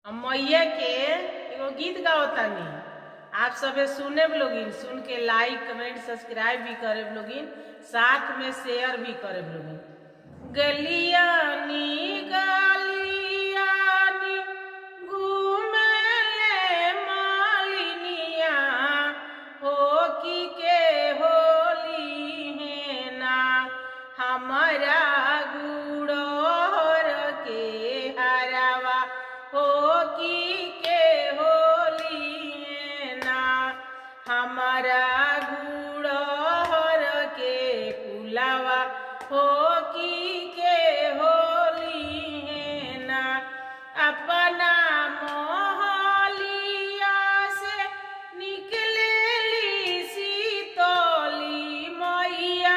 हम मैया के एगो गीत गावतानी। आप सबे सुने लोगिन, सुन के लाइक कमेंट सब्सक्राइब भी करे लोगिन, साथ में शेयर भी करे लोगिन। गलियानी गलियानी घूमेले मालिनिया, हो की के होली है ना हमारा गुड़ोर के हरावा, हो की के होली है ना हमारा गुड़ोर के पुलावा, हो की के होली है ना अपना मोहलिया से निकलेली सीतोली मैया,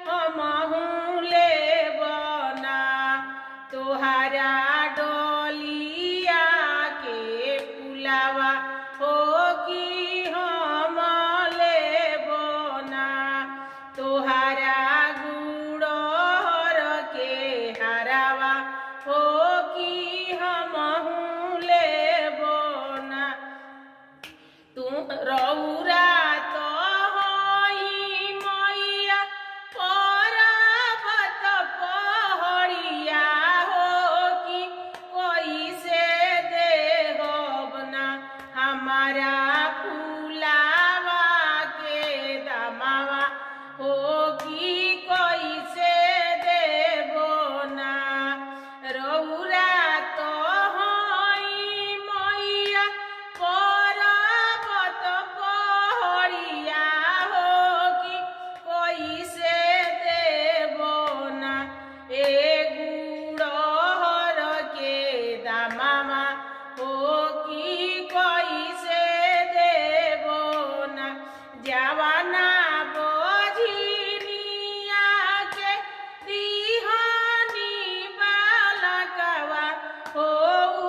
हमहू ले बना तोहरा डोलिया के पुलावा, हो की हम ले बना तोहरा गुड़ोर के हरावा, हो की हमहू ले बना। तू रौरा तो होई मैया पर्वत पहाड़िया, हो की कोई से देहब ना हमारा फुलावा के दमावा, हो की कोई से देबो ना। रौरा तो होई मैया पर्वत पहाड़िया, हो की कोई से देबो ना ए गुड़ोर के दमावा, हो की कोई से देबो ना। जवाना बोझिनिया के दिहानी बालकवा, हो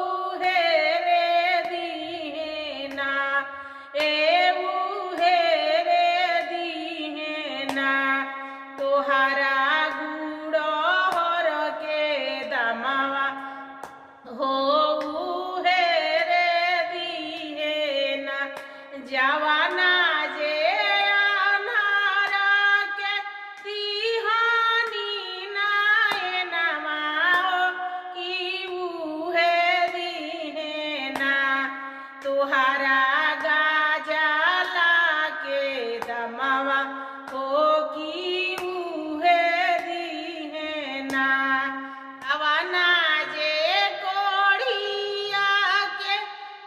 उहे रे दीहेना ए उहे रे दीहेना तोहरा गुड़ोर के दमावा, हो उहे रे दीहेना। जवाना जे अनारा के दिहानी नायनवा, हो की उहे दीहेना तोहरा गाजला के दमावा, हो की उहे दीहेना। अवना जे कोढ़िया के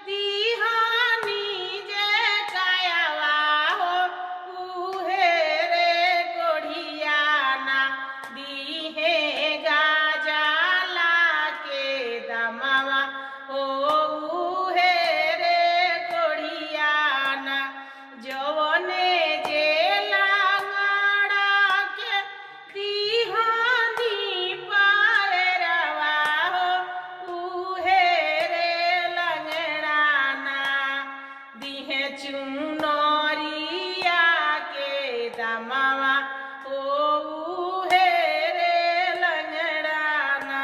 दिहानी जे कायवा, हो उहे रे कोढ़िया ना दीहे गाजला के दमावा, हो उहे रे कोढ़िया ना। जवने जे लांगड़ा के दिहानी पायरवा, हो उहे रे लंगड़ा ना दिहे चुनरिया के दमावा, हो उहे रे लंगड़ा ना।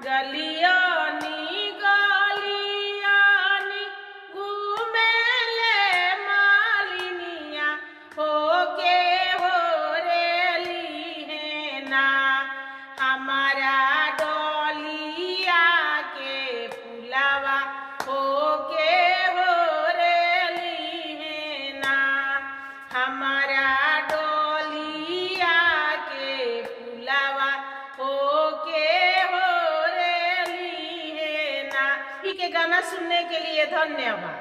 गलियानी गलियानी घूमेले मालिनिया, हो के हो रेली है ना हमारा डोलिया के पुलावा, हो के हो रेली है ना हमारा डोलिया के पुलावा, हो के हो रेली है ना। ठीक है, गाना सुनने के लिए धन्यवाद।